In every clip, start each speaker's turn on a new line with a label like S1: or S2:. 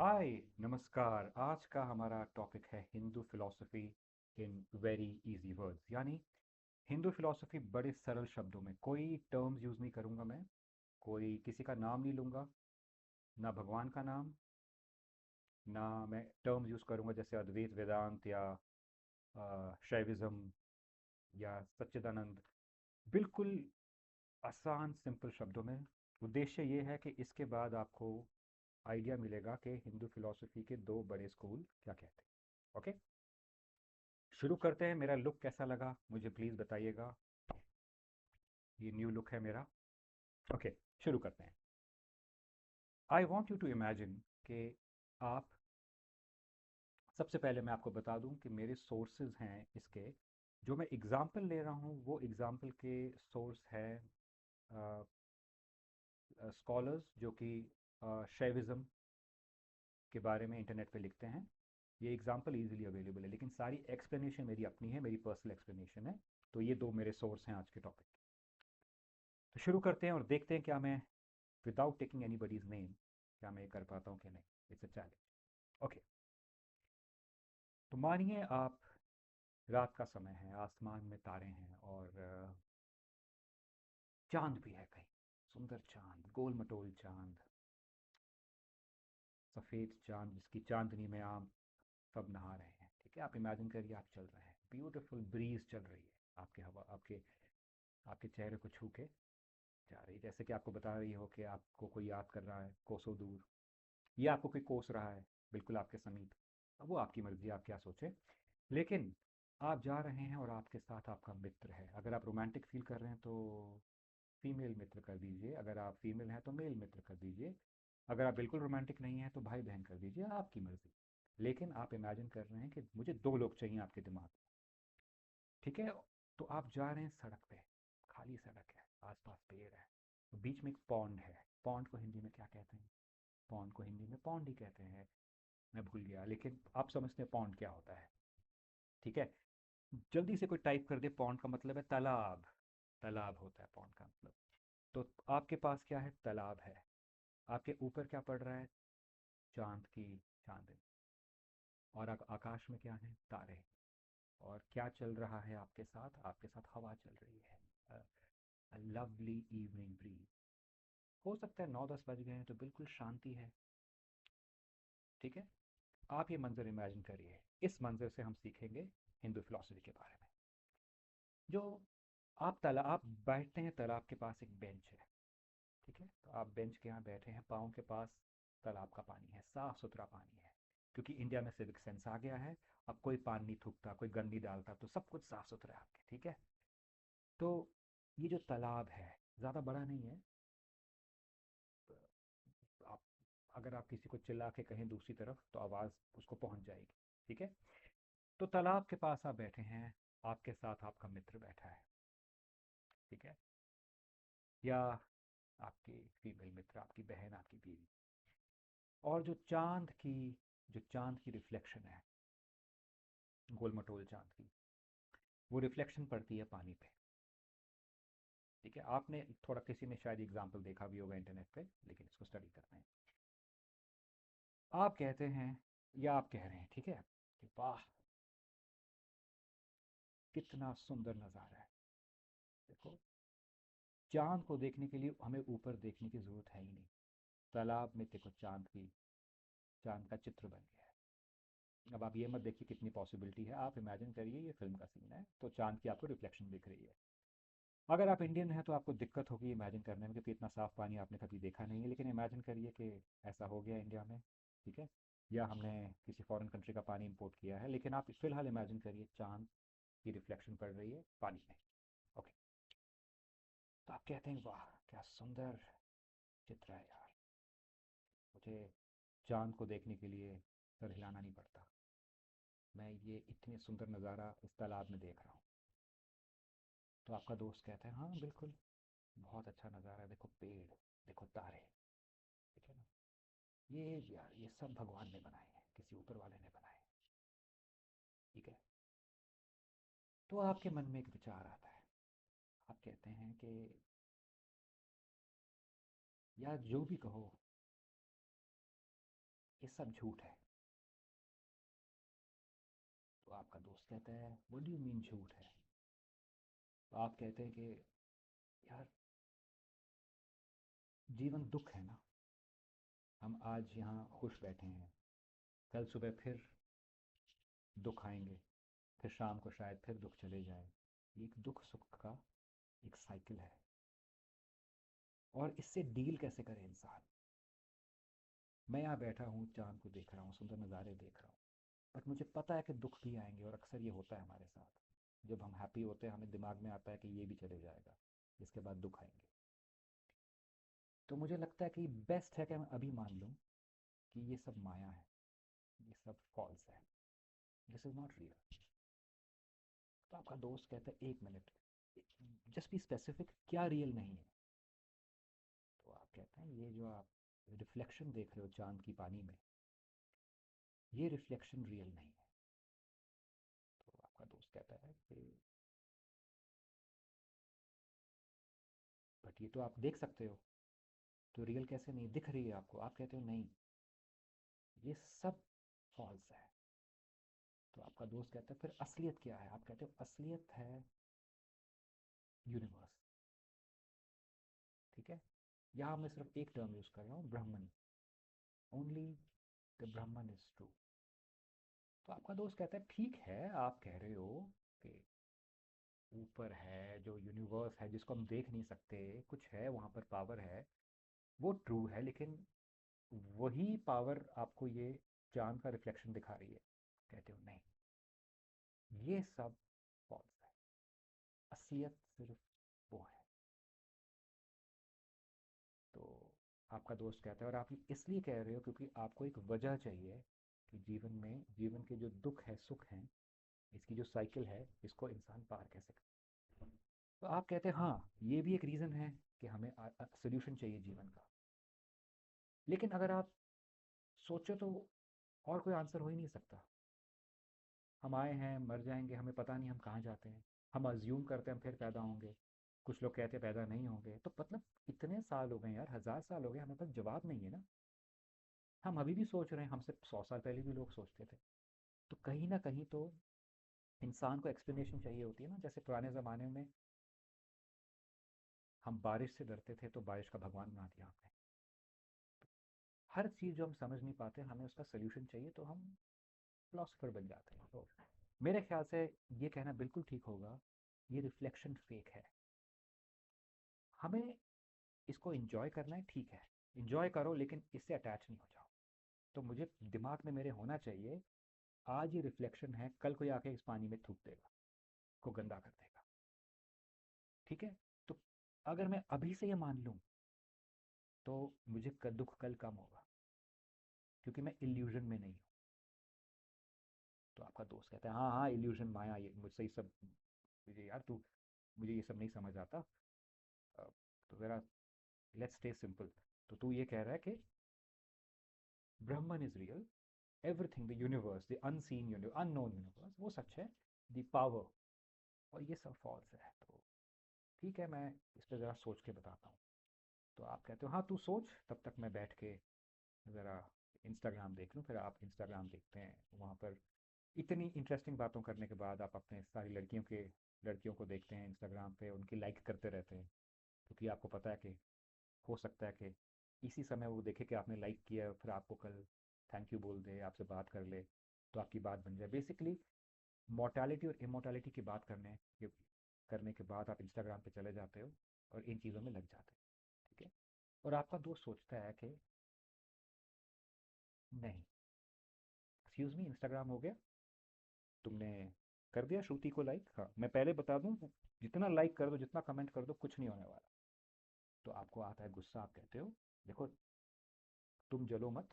S1: हाय, नमस्कार। आज का हमारा टॉपिक है Hindu philosophy in very easy words. यानी हिंदू फिलॉसफी बड़े सरल शब्दों में। कोई टर्म्स यूज़ नहीं करूँगा मैं, कोई किसी का नाम नहीं लूँगा, ना भगवान का नाम, ना मैं टर्म्स यूज़ करूँगा जैसे अद्वैत वेदांत या शैविज़म या सच्चिदानंद। बिल्कुल आसान सिंपल शब्दों में। उद्देश्य ये है कि इसके बाद आपको आइडिया मिलेगा कि हिंदू फिलॉसफी के दो बड़े स्कूल क्या कहते हैं। ओके, शुरू करते हैं। मेरा लुक कैसा लगा मुझे प्लीज़ बताइएगा। ये न्यू लुक है मेरा। ओके, शुरू करते हैं। I want you to imagine कि आप, सबसे पहले मैं आपको बता दूं कि मेरे सोर्सेज हैं इसके। जो मैं एग्ज़ाम्पल ले रहा हूँ वो एग्ज़ाम्पल के सोर्स है स्कॉलर्स जो कि शैविज़म के बारे में इंटरनेट पे लिखते हैं। ये एग्ज़ाम्पल इजीली अवेलेबल है, लेकिन सारी एक्सप्लेनेशन मेरी अपनी है, मेरी पर्सनल एक्सप्लेनेशन है। तो ये दो मेरे सोर्स हैं आज के टॉपिक। तो शुरू करते हैं और देखते हैं क्या मैं विदाउट टेकिंग एनीबडीज नेम क्या मैं ये कर पाता हूँ कि नहीं। It's a challenge. ओके, तो मानिए आप, रात का समय है, आसमान में तारे हैं और चांद भी है कहीं। सुंदर चांद, गोल मटोल चांद, सफ़ेद चांद जिसकी चांदनी में आप सब नहा रहे हैं। ठीक है, आप इमेजिन करिए आप चल रहे हैं, ब्यूटीफुल ब्रीज चल रही है, आपके हवा आपके आपके चेहरे को छू के जा रही है, जैसे कि आपको बता रही हो कि आपको कोई याद कर रहा है कोसों दूर, या आपको कोई कोस रहा है बिल्कुल आपके समीप। अब वो आपकी मर्जी, आप क्या सोचें। लेकिन आप जा रहे हैं और आपके साथ आपका मित्र है। अगर आप रोमांटिक फील कर रहे हैं तो फीमेल मित्र कर दीजिए, अगर आप फीमेल हैं तो मेल मित्र कर दीजिए, अगर आप बिल्कुल रोमांटिक नहीं हैं तो भाई बहन कर दीजिए, आपकी मर्जी। लेकिन आप इमेजिन कर रहे हैं कि मुझे दो लोग चाहिए आपके दिमाग में। ठीक है, तो आप जा रहे हैं सड़क पे, खाली सड़क है, आसपास पेड़ है, तो बीच में एक पॉन्ड है। पॉन्ड को हिंदी में क्या कहते हैं? पॉन्ड को हिंदी में पॉन्ड ही कहते हैं। मैं भूल गया, लेकिन आप समझते हैं पॉन्ड क्या होता है। ठीक है, जल्दी से कोई टाइप कर दे, पॉन्ड का मतलब है तालाब। तालाब होता है पॉन्ड का मतलब। तो आपके पास क्या है? तालाब है। आपके ऊपर क्या पड़ रहा है? चांद की चांदनी। और आकाश में क्या है? तारे। और क्या चल रहा है आपके साथ? आपके साथ हवा चल रही है, लवली इवनिंग ब्रीज। हो सकता है 9-10 बज गए हैं तो बिल्कुल शांति है। ठीक है, आप ये मंजर इमेजिन करिए। इस मंजर से हम सीखेंगे हिंदू फिलॉसफी के बारे में। जो आप बैठते हैं, तालाब के पास एक बेंच है। ठीक है, तो आप बेंच के यहाँ बैठे हैं, पाँव के पास तालाब का पानी है, साफ सुथरा पानी है। क्योंकि इंडिया में सिविक सेंस आ गया है, अब कोई पानी नहीं थूकता, कोई गंद नहीं डालता, तो सब कुछ साफ सुथरा है आपके। ठीक है, तो ये जो तालाब है ज़्यादा बड़ा नहीं है। आप, अगर आप किसी को चिल्ला के कहें दूसरी तरफ तो आवाज़ उसको पहुंच जाएगी। ठीक है, तो तालाब के पास आप बैठे हैं, आपके साथ आपका मित्र बैठा है। ठीक है, या आपकी फीमेल मित्र, आपकी बहन, आपकी बीवी। और जो चांद की रिफ्लेक्शन है, गोल मटोल चांद की, वो रिफ्लेक्शन पड़ती है पानी पे। ठीक है, आपने थोड़ा, किसी ने शायद एग्जाम्पल देखा भी होगा इंटरनेट पे, लेकिन इसको स्टडी करना है। आप कहते हैं या आप कह रहे हैं, ठीक है, कि वाह कितना सुंदर नज़ारा है। देखो, चांद को देखने के लिए हमें ऊपर देखने की ज़रूरत है ही नहीं। तालाब में देखो चांद का चित्र बन गया है। अब आप ये मत देखिए कितनी पॉसिबिलिटी है, आप इमेजिन करिए ये फिल्म का सीन है, तो चांद की आपको रिफ्लेक्शन दिख रही है। अगर आप इंडियन हैं तो आपको दिक्कत होगी इमेजिन करने में, क्योंकि इतना साफ़ पानी आपने कभी देखा नहीं है। लेकिन इमेजिन करिए कि ऐसा हो गया इंडिया में। ठीक है, या हमने किसी फॉरेन कंट्री का पानी इंपोर्ट किया है, लेकिन आप फ़िलहाल इमेजिन करिए चांद की रिफ्लेक्शन पड़ रही है पानी में। ओके, तो आप कहते हैं वाह क्या सुंदर चित्र है यार, मुझे चांद को देखने के लिए सर हिलाना नहीं पड़ता, मैं ये इतने सुंदर नज़ारा इस तालाब में देख रहा हूँ। तो आपका दोस्त कहता है हाँ बिल्कुल, बहुत अच्छा नज़ारा है, देखो पेड़, देखो तारे। ठीक है ना, ये यार ये सब भगवान ने बनाए हैं, किसी ऊपर वाले ने बनाए हैं। ठीक है, तो आपके मन में एक विचार आता है। आप कहते हैं कि यार जो भी कहो, ये सब झूठ है। तो आपका दोस्त कहता है व्हाट डू यू मीन झूठ है? तो आप कहते हैं कि यार, जीवन दुख है ना। हम आज यहाँ खुश बैठे हैं, कल सुबह फिर दुख आएंगे, फिर शाम को शायद फिर दुख चले जाए। ये एक दुख सुख का एक साइकिल है। और इससे डील कैसे करे इंसान? मैं यहाँ बैठा हूँ, चांद को देख रहा हूँ, सुंदर नज़ारे देख रहा हूँ, बट मुझे पता है कि दुख भी आएंगे, और अक्सर ये होता है हमारे साथ। जब हम हैप्पी होते हैं हमें दिमाग में आता है कि ये भी चले जाएगा, इसके बाद दुख आएंगे। तो मुझे लगता है कि बेस्ट है कि मैं अभी मान लूँ कि ये सब माया है, ये सब फॉल्स है, दिस इज़ नॉट रियल। तो आपका दोस्त कहता है एक मिनट, जस्ट बी स्पेसिफिक, क्या रियल नहीं है? तो आप कहते हैं ये जो आप रिफ्लेक्शन देख रहे हो चांद की पानी में, ये रिफ्लेक्शन रियल नहीं है। तो आपका दोस्त कहता है कि बट ये तो आप देख सकते हो, तो रियल कैसे नहीं दिख रही है आपको? आप कहते हो नहीं, ये सब फॉल्स है। तो आपका दोस्त कहता है फिर असलियत क्या है? आप कहते हो असलियत है यूनिवर्स। ठीक है, यहाँ मैं सिर्फ एक टर्म यूज़ कर रहा हूँ, ब्राह्मण। ओनली द ब्राह्मण इज ट्रू। तो आपका दोस्त कहता है ठीक है, आप कह रहे हो कि ऊपर है जो यूनिवर्स है जिसको हम देख नहीं सकते, कुछ है वहाँ पर, पावर है, वो ट्रू है, लेकिन वही पावर आपको ये चांद का रिफ्लेक्शन दिखा रही है। कहते हो नहीं, ये सब फॉल्स है, असलियत सिर्फ वो है। तो आपका दोस्त कहता है और आप इसलिए कह रहे हो क्योंकि आपको एक वजह चाहिए कि जीवन में, जीवन के जो दुख है सुख हैं, इसकी जो साइकिल है, इसको इंसान पार कैसे करे। तो आप कहते हैं हाँ, ये भी एक रीज़न है कि हमें सोल्यूशन चाहिए जीवन का। लेकिन अगर आप सोचो तो और कोई आंसर हो ही नहीं सकता। हम आए हैं, मर जाएंगे, हमें पता नहीं हम कहाँ जाते हैं। हम अज्यूम करते हैं हम फिर पैदा होंगे, कुछ लोग कहते हैं पैदा नहीं होंगे। तो मतलब इतने साल हो गए यार, 1000 साल हो गए, हमें पास जवाब नहीं है ना। हम अभी भी सोच रहे हैं, हमसे 100 साल पहले भी लोग सोचते थे। तो कहीं ना कहीं तो इंसान को एक्सप्लेनेशन चाहिए होती है ना। जैसे पुराने ज़माने में हम बारिश से डरते थे तो बारिश का भगवान बना दिया हमने। हर चीज़ जो हम समझ नहीं पाते हमें उसका सोल्यूशन चाहिए, तो हम फिलोसफर बन जाते हैं। तो मेरे ख्याल से ये कहना बिल्कुल ठीक होगा, ये रिफ्लेक्शन फेक है। हमें इसको इंजॉय करना है, ठीक है, इंजॉय करो, लेकिन इससे अटैच नहीं हो जाओ। तो मुझे दिमाग में मेरे होना चाहिए आज ये रिफ्लेक्शन है, कल कोई आके इस पानी में थूक देगा, को गंदा कर देगा। ठीक है, तो अगर मैं अभी से ये मान लूँ तो मुझे दुख कल कम होगा, क्योंकि मैं इल्यूजन में नहीं हूँ। तो आपका दोस्त कहता है हाँ हाँ, इल्यूजन, माया, ये मुझसे ये सब, मुझे यार तू, मुझे ये सब नहीं समझ आता। तो ज़रा लेट्स स्टे सिंपल। तो तू ये कह रहा है कि Brahman is real, everything, the universe, the unseen universe, unknown universe, वो सच है, द पावर, और ये सब फॉल्स है। तो ठीक है, मैं इस पर ज़रा सोच के बताता हूँ। तो आप कहते हो हाँ तू सोच, तब तक मैं बैठ के ज़रा इंस्टाग्राम देख लूँ। फिर आप इंस्टाग्राम देखते हैं, वहाँ पर इतनी इंटरेस्टिंग बातों करने के बाद आप अपने सारी लड़कियों को देखते हैं इंस्टाग्राम पे, उनकी लाइक करते रहते हैं, क्योंकि आपको पता है कि हो सकता है कि इसी समय वो देखे कि आपने लाइक किया है, फिर आपको कल थैंक यू बोल दे, आपसे बात कर ले, तो आपकी बात बन जाए। बेसिकली मॉर्टैलिटी और इमोर्टैलिटी की बात करने के बाद आप इंस्टाग्राम पे चले जाते हो और इन चीज़ों में लग जाते हो। ठीक है, और आपका दोस्त सोचता है कि नहीं, एक्सक्यूज़ मी, इंस्टाग्राम हो गया, तुमने कर दिया श्रुति को लाइक? हाँ, मैं पहले बता दूं, जितना लाइक कर दो, जितना कमेंट कर दो, कुछ नहीं होने वाला। तो आपको आता है गुस्सा, आप कहते हो देखो, तुम जलो मत,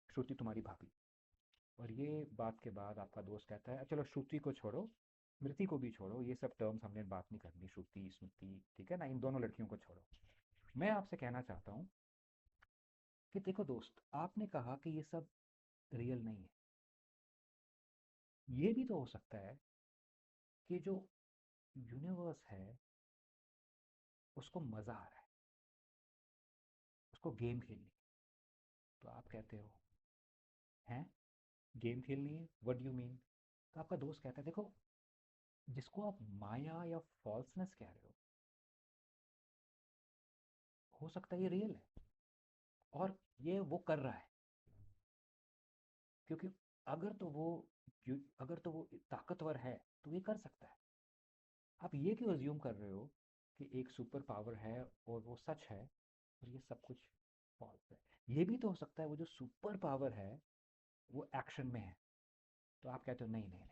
S1: श्रुति तुम्हारी भाभी। और ये बात के बाद आपका दोस्त कहता है चलो श्रुति को छोड़ो, स्मृति को भी छोड़ो, ये सब टर्म्स हमने बात नहीं करनी, श्रुति स्मृति, ठीक है ना, इन दोनों लड़कियों को छोड़ो। मैं आपसे कहना चाहता हूँ कि देखो दोस्त, आपने कहा कि ये सब रियल नहीं है। ये भी तो हो सकता है कि जो यूनिवर्स है उसको मज़ा आ रहा है, उसको गेम खेलने की। तो आप कहते हो हैं, गेम खेलनी है, व्हाट डू यू मीन? तो आपका दोस्त कहता है देखो, जिसको आप माया या फॉल्सनेस कह रहे हो सकता है ये रियल है, और ये वो कर रहा है, क्योंकि अगर तो वो अगर तो वो ताकतवर है तो ये कर सकता है। आप ये क्यों अज्यूम कर रहे हो कि एक सुपर पावर है और वो सच है और ये सब कुछ फॉल्स है? ये भी तो हो सकता है वो जो सुपर पावर है वो एक्शन में है। तो आप कहते हो नहीं नहीं नहीं,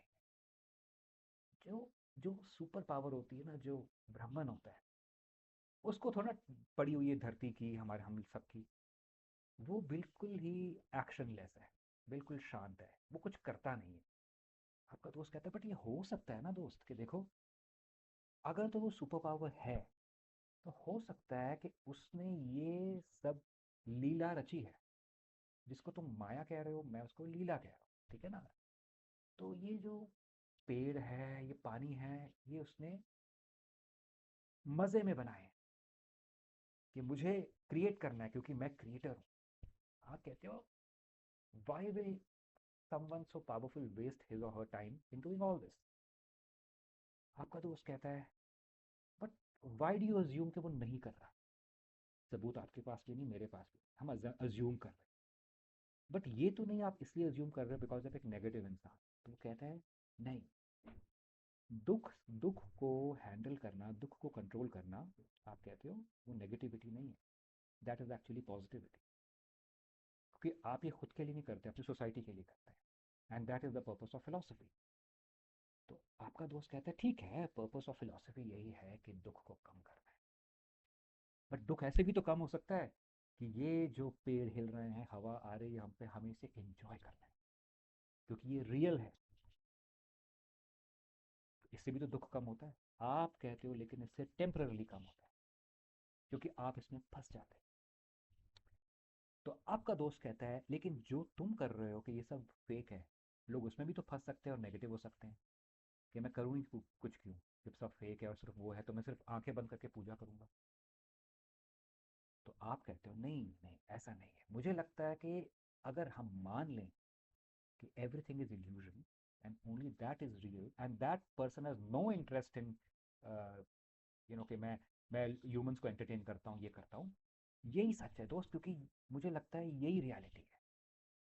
S1: जो जो सुपर पावर होती है ना, जो ब्राह्मण होता है, उसको थोड़ा पड़ी हुई है धरती की, हमारे हम सब की, वो बिल्कुल ही एक्शनलेस है, बिल्कुल शांत है, वो कुछ करता नहीं है। आपका दोस्त कहता है बट ये हो सकता है ना दोस्त, कि देखो, अगर तो वो सुपर पावर है तो हो सकता है कि उसने ये सब लीला रची है। जिसको तुम माया कह रहे हो मैं उसको लीला कह रहा हूँ, ठीक है ना? तो ये जो पेड़ है, ये पानी है, ये उसने मजे में बनाए हैं, कि मुझे क्रिएट करना है क्योंकि मैं क्रिएटर हूँ। आप कहते हो why will someone so powerful waste his or her time in doing all this? आपका दोस्त कहता है but why do you assume कि वो नहीं कर रहा? सबूत आपके पास भी नहीं, मेरे पास भी नहीं, हम अज्यूम कर रहे हैं। बट ये तो नहीं आप इसलिए अज्यूम कर रहे हो बिकॉज ऑफ एक नेगेटिव इंसान। तो वो कहता है नहीं, दुख दुख को हैंडल करना, दुख को कंट्रोल करना, आप कहते हो वो नेगेटिविटी नहीं है, दैट इज एक्चुअली पॉजिटिविटी। क्योंकि आप ये खुद के लिए नहीं करते, अपनी सोसाइटी के लिए करते हैं, and that is the purpose of philosophy. तो आपका दोस्त कहता है ठीक है, पर्पस ऑफ फिलोसफी यही है कि दुख को कम करना है, बट दुख ऐसे भी तो कम हो सकता है कि ये जो पेड़ हिल रहे हैं, हवा आ रही है हम पे, हमें इसे एंजॉय करना है क्योंकि ये रियल है। इससे भी तो दुख कम होता है। आप कहते हो लेकिन इससे टेम्पररी कम होता है, क्योंकि आप इसमें फंस जाते हैं। तो आपका दोस्त कहता है लेकिन जो तुम कर रहे हो कि ये सब फेक है, लोग उसमें भी तो फंस सकते हैं और नेगेटिव हो सकते हैं, कि मैं करूँ ही कुछ क्यों, जब सब फेक है और सिर्फ वो है तो मैं सिर्फ आंखें बंद करके पूजा करूंगा। तो आप कहते हो नहीं नहीं, ऐसा नहीं है, मुझे लगता है कि अगर हम मान लें कि everything is illusion and only that is real and that person has no interest in कि मैं ह्यूमंस को एंटरटेन करता हूँ, ये करता हूँ, यही सच है दोस्त, क्योंकि मुझे लगता है यही रियलिटी है।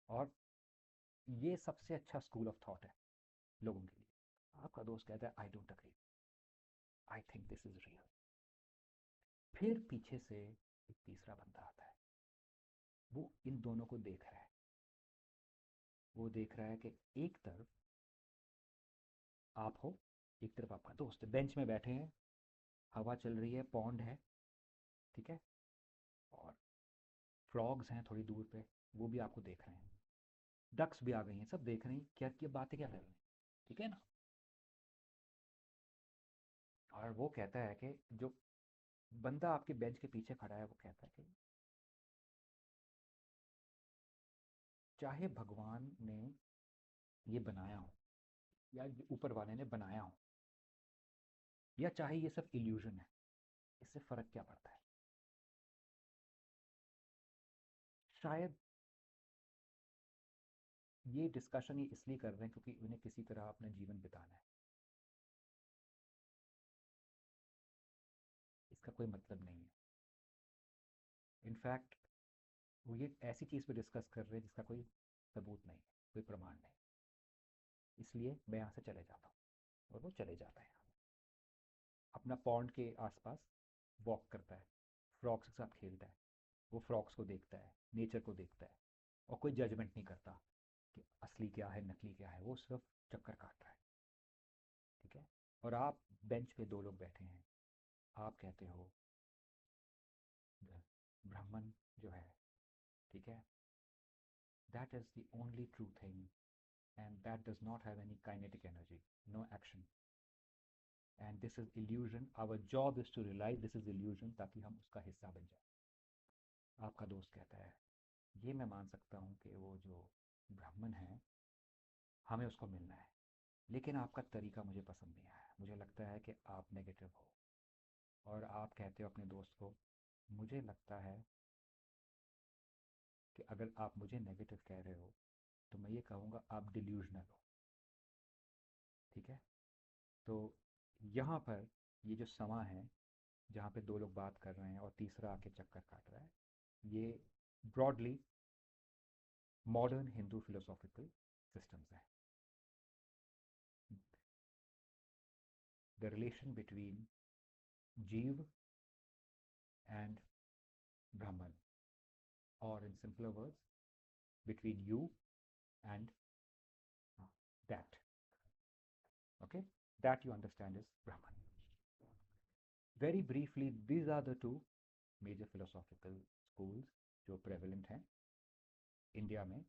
S1: और ये सबसे अच्छा स्कूल ऑफ थॉट है लोगों के लिए। आपका दोस्त कहता है I don't agree, I think this is real. फिर पीछे से एक तीसरा बंदा आता है, वो इन दोनों को देख रहा है। वो देख रहा है कि एक तरफ आप हो, एक तरफ आपका दोस्त है, बेंच में बैठे हैं, हवा चल रही है, पॉन्ड है, ठीक है, और फ्रॉग्स हैं थोड़ी दूर पे, वो भी आपको देख रहे हैं, डक्स भी आ गई हैं, सब देख रहे हैं क्या, क्या बातें क्या कर रहे हैं, ठीक है ना? और वो कहता है कि जो बंदा आपके बेंच के पीछे खड़ा है वो कहता है कि चाहे भगवान ने ये बनाया हो या ये ऊपर वाले ने बनाया हो, या चाहे ये सब इल्यूजन है, इससे फर्क क्या पड़ता है? शायद ये डिस्कशन ये इसलिए कर रहे हैं क्योंकि उन्हें किसी तरह अपना जीवन बिताना है, इसका कोई मतलब नहीं है। इनफैक्ट वो ये ऐसी चीज़ पे डिस्कस कर रहे हैं जिसका कोई सबूत नहीं है, कोई प्रमाण नहीं। इसलिए मैं यहाँ से चले जाता हूँ। और वो चले जाता है, अपना पॉन्ड के आसपास वॉक करता है, फ्रॉक्स के साथ खेलता है, वो फ्रॉक्स को देखता है, नेचर को देखता है, और कोई जजमेंट नहीं करता कि असली क्या है नकली क्या है, वो सिर्फ चक्कर काट रहा है, ठीक है? और आप बेंच पे दो लोग बैठे हैं, आप कहते हो ब्राह्मण जो है, ठीक है, that is the only true thing and that does not have any kinetic energy, no action, and this is illusion, our job is to realise this is illusion ताकि हम उसका हिस्सा बन जाए। आपका दोस्त कहता है ये मैं मान सकता हूँ कि वो जो ब्राह्मण है, हमें उसको मिलना है, लेकिन आपका तरीका मुझे पसंद नहीं आया, मुझे लगता है कि आप नेगेटिव हो। और आप कहते हो अपने दोस्त को मुझे लगता है कि अगर आप मुझे नेगेटिव कह रहे हो तो मैं ये कहूँगा आप डिल्यूजनल हो। ठीक है, तो यहाँ पर ये जो समा है जहाँ पे दो लोग बात कर रहे हैं और तीसरा आके चक्कर काट रहा है, ये broadly modern Hindu philosophical systems हैं। द रिलेशन बिटवीन जीव एंड ब्राह्मण, और in simpler words between you and that. Okay, that you understand is Brahman. Very briefly, these are the two major philosophical schools जो prevalent हैं India में,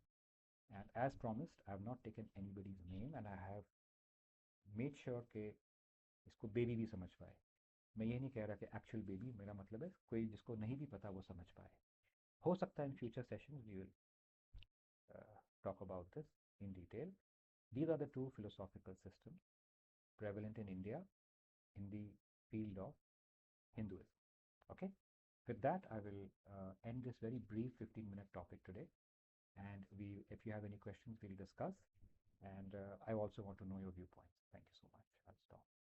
S1: and as promised I have not taken anybody's name and I have made sure कि इसको baby भी समझ पाए। मैं ये नहीं कह रहा कि एक्चुअल बेबी, मेरा मतलब है कोई जिसको नहीं भी पता वो समझ पाए। हो सकता है in future sessions we will talk about this in detail. These are the two philosophical systems prevalent in India in the field of Hinduism. Okay, with that I will end this very brief 15-minute topic today, and if you have any questions, we'll discuss, and I also want to know your viewpoints. Thank you so much. I'll stop.